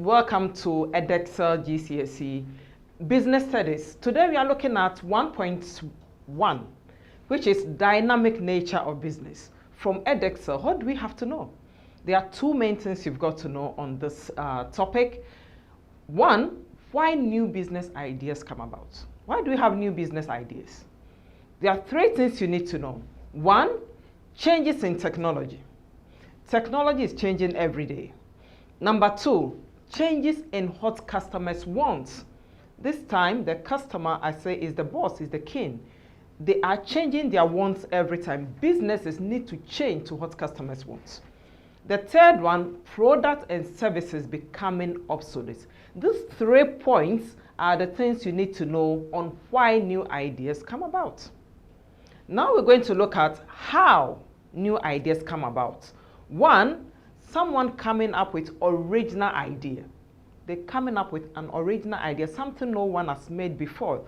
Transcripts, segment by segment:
Welcome to edXL GCSE Business Studies. Today we are looking at 1.1, which is dynamic nature of business. From edXL, what do we have to know? There are two main things you've got to know on this topic. One, why new business ideas come about. Why do we have new business ideas? There are three things you need to know. One, changes in technology. Technology is changing every day. Number two, changes in what customers want. This time, the customer, I say, is the boss, is the king. They are changing their wants every time. Businesses need to change to what customers want. The third one, products and services becoming obsolete. These 3 points are the things you need to know on why new ideas come about. Now we're going to look at how new ideas come about. One, someone coming up with original idea. They're coming up with an original idea, something no one has made before.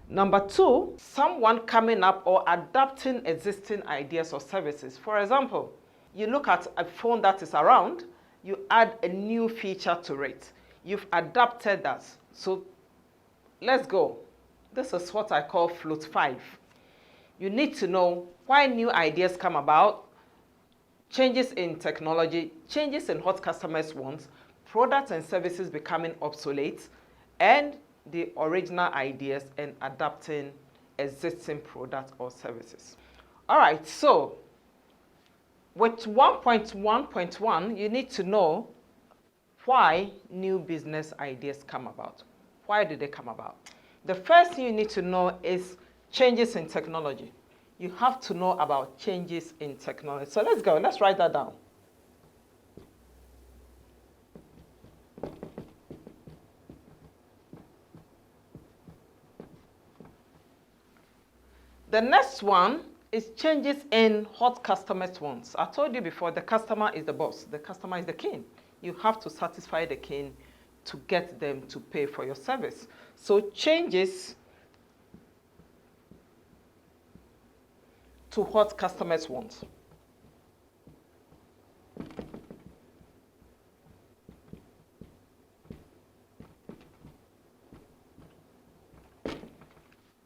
Number two, someone coming up or adapting existing ideas or services. For example, you look at a phone that is around, you add a new feature to it. You've adapted that. So let's go. This is what I call float 5. You need to know why new ideas come about, changes in technology, changes in what customers want, products and services becoming obsolete, and the original ideas and adapting existing products or services. All right, so with 1.1.1, you need to know why new business ideas come about. Why do they come about? The first thing you need to know is changes in technology. You have to know about changes in technology. So let's go. Let's write that down. The next one is changes in what customers want. I told you before, the customer is the boss. The customer is the king. You have to satisfy the king to get them to pay for your service. So changes to what customers want.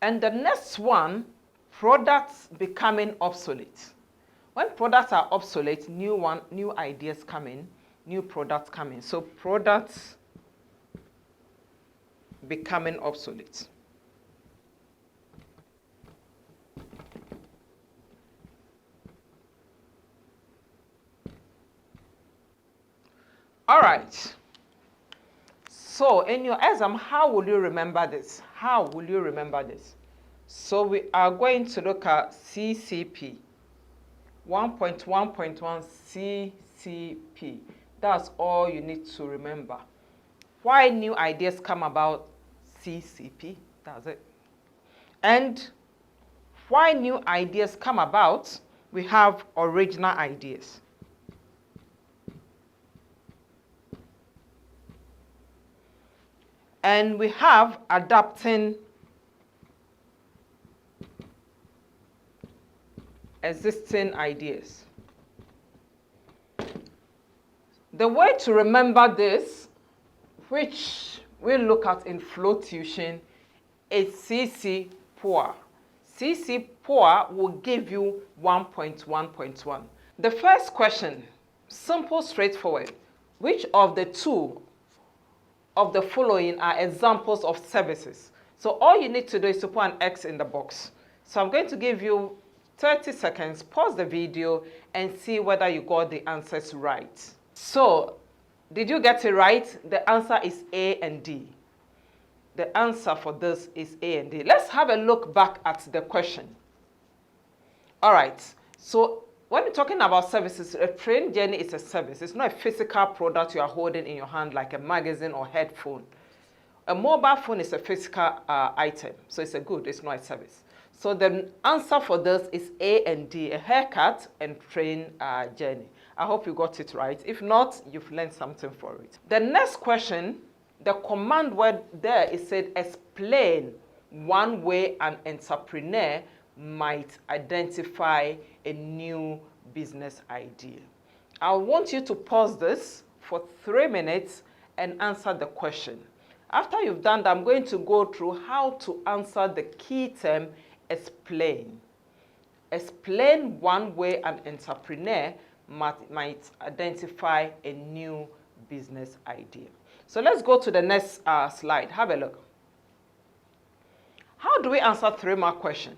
And the next one, products becoming obsolete. When products are obsolete, new ideas come in, new products come in. So products becoming obsolete. All right. So in your exam, how will you remember this? How will you remember this? So we are going to look at CCP. 1.1.1 CCP. That's all you need to remember. Why new ideas come about? CCP. That's it. And why new ideas come about? We have original ideas. And we have adapting existing ideas. The way to remember this, which we'll look at in flow tuition, is CC POA. CC POA will give you 1.1.1. The first question, simple, straightforward. Which of the two of the following are examples of services? So all you need to do is to put an X in the box. So I'm going to give you 30 seconds, pause the video and see whether you got the answers right. So, did you get it right? The answer is A and D. The answer for this is A and D. Let's have a look back at the question. All right, so when we're talking about services, a train journey is a service. It's not a physical product you are holding in your hand like a magazine or headphone. A mobile phone is a physical item, so it's a good, it's not a service. So the answer for this is A and D, a haircut and train journey. I hope you got it right. If not, you've learned something for it. The next question, the command word there is said, explain one way an entrepreneur might identify a new business idea. I want you to pause this for 3 minutes and answer the question. After you've done that, I'm going to go through how to answer the key term, explain. Explain one way an entrepreneur might identify a new business idea. So let's go to the next slide. Have a look. How do we answer 3-mark question?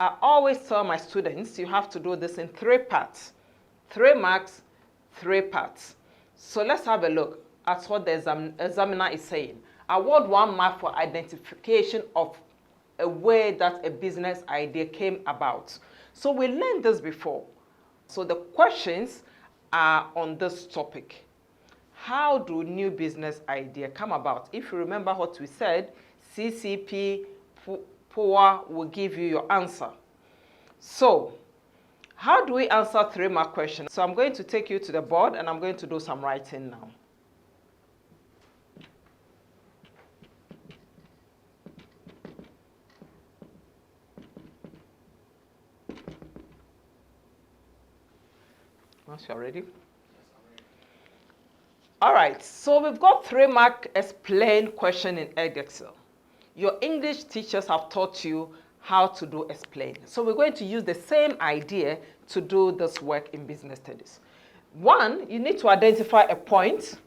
I always tell my students you have to do this in 3 parts. 3 marks, 3 parts. So let's have a look at what the examiner is saying. Award 1 mark for identification of a way that a business idea came about. So we learned this before. So the questions are on this topic. How do new business idea come about? If you remember what we said, CCP, POA will give you your answer. So, how do we answer 3-mark questions? So I'm going to take you to the board and I'm going to do some writing now. Once you're ready. All right, so we've got 3-mark explain question in Edexcel. Your English teachers have taught you how to do explain. So we're going to use the same idea to do this work in business studies. 1, you need to identify a point.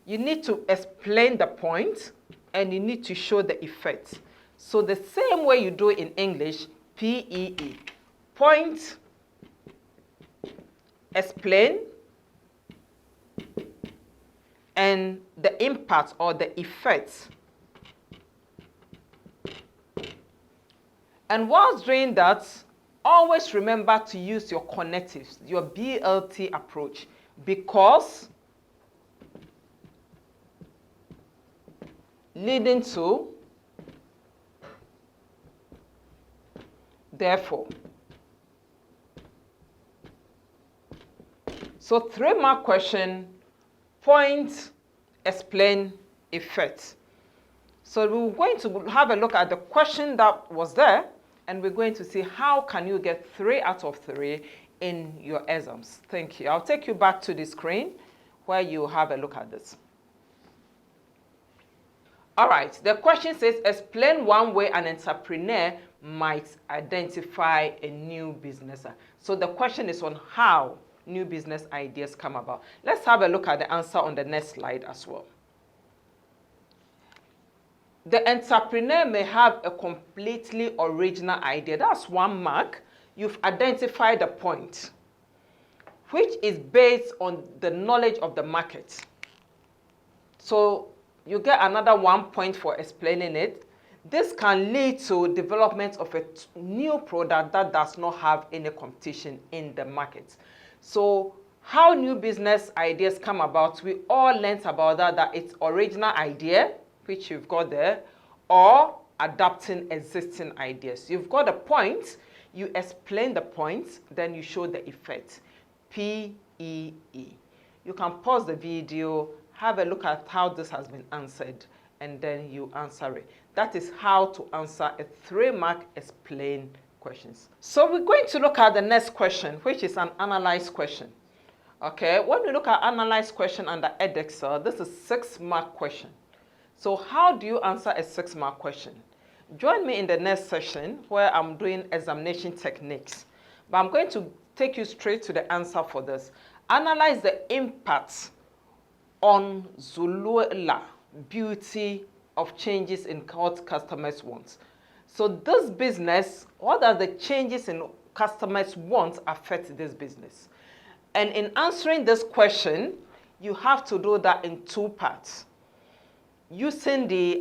You need to explain the point, and you need to show the effect. So the same way you do in English, PEE. Point, explain, and the impact or the effect. And whilst doing that, always remember to use your connectives, your BLT approach, because leading to, therefore. So 3-mark question, point, explain, effect. So we're going to have a look at the question that was there, and we're going to see how can you get 3 out of 3 in your exams. Thank you. I'll take you back to the screen where you have a look at this. All right, the question says, explain one way an entrepreneur might identify a new business. So the question is on how new business ideas come about. Let's have a look at the answer on the next slide as well. The entrepreneur may have a completely original idea. That's 1 mark. You've identified the point, which is based on the knowledge of the market. So you get another 1 point for explaining it. This can lead to development of a new product that does not have any competition in the market. So how new business ideas come about, we all learned about that it's original idea, which you've got there, or adapting existing ideas. You've got a point, you explain the point, then you show the effect. PEE. You can pause the video, have a look at how this has been answered, and then you answer it. That is how to answer a 3-mark explain questions. So we're going to look at the next question, which is an analyze question. Okay, when we look at analyze question under Edexcel, this is 6-mark question. So how do you answer a 6-mark question? Join me in the next session where I'm doing examination techniques. But I'm going to take you straight to the answer for this. Analyze the impact on Zuluela beauty of changes in what customers want. So this business, what are the changes in customers want affect this business? And in answering this question, you have to do that in 2 parts. Using the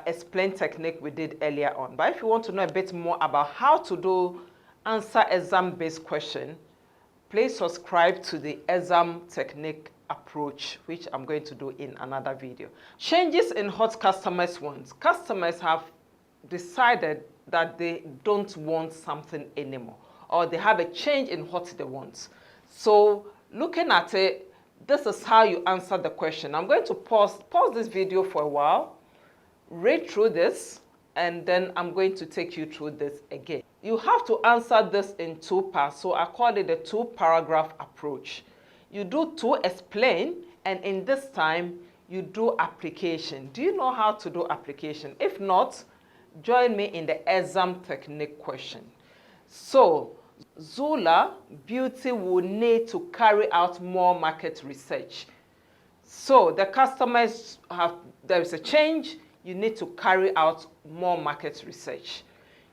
explain technique we did earlier on. But if you want to know a bit more about how to answer exam-based question, please subscribe to the exam technique approach, which I'm going to do in another video. Changes in what customers want. Customers have decided that they don't want something anymore, or they have a change in what they want. So looking at it, this is how you answer the question. I'm going to pause this video for a while, read through this, and then I'm going to take you through this again. You have to answer this in 2 parts, so I call it the 2-paragraph approach. You do 2 explain and in this time, you do application. Do you know how to do application? If not, join me in the exam technique question. So, Zula Beauty will need to carry out more market research. So the customers there is a change, you need to carry out more market research.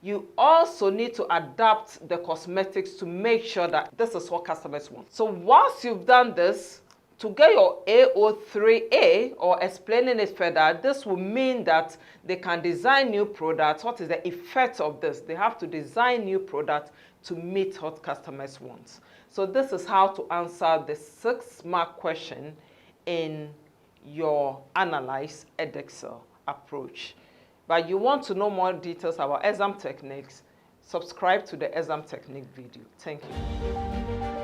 You also need to adapt the cosmetics to make sure that this is what customers want. So once you've done this, to get your AO3A, or explaining it further, this will mean that they can design new products. What is the effect of this? They have to design new products to meet what customers want. So this is how to answer the 6-mark question in your Analyze Edexcel approach. But you want to know more details about exam techniques, subscribe to the exam technique video. Thank you.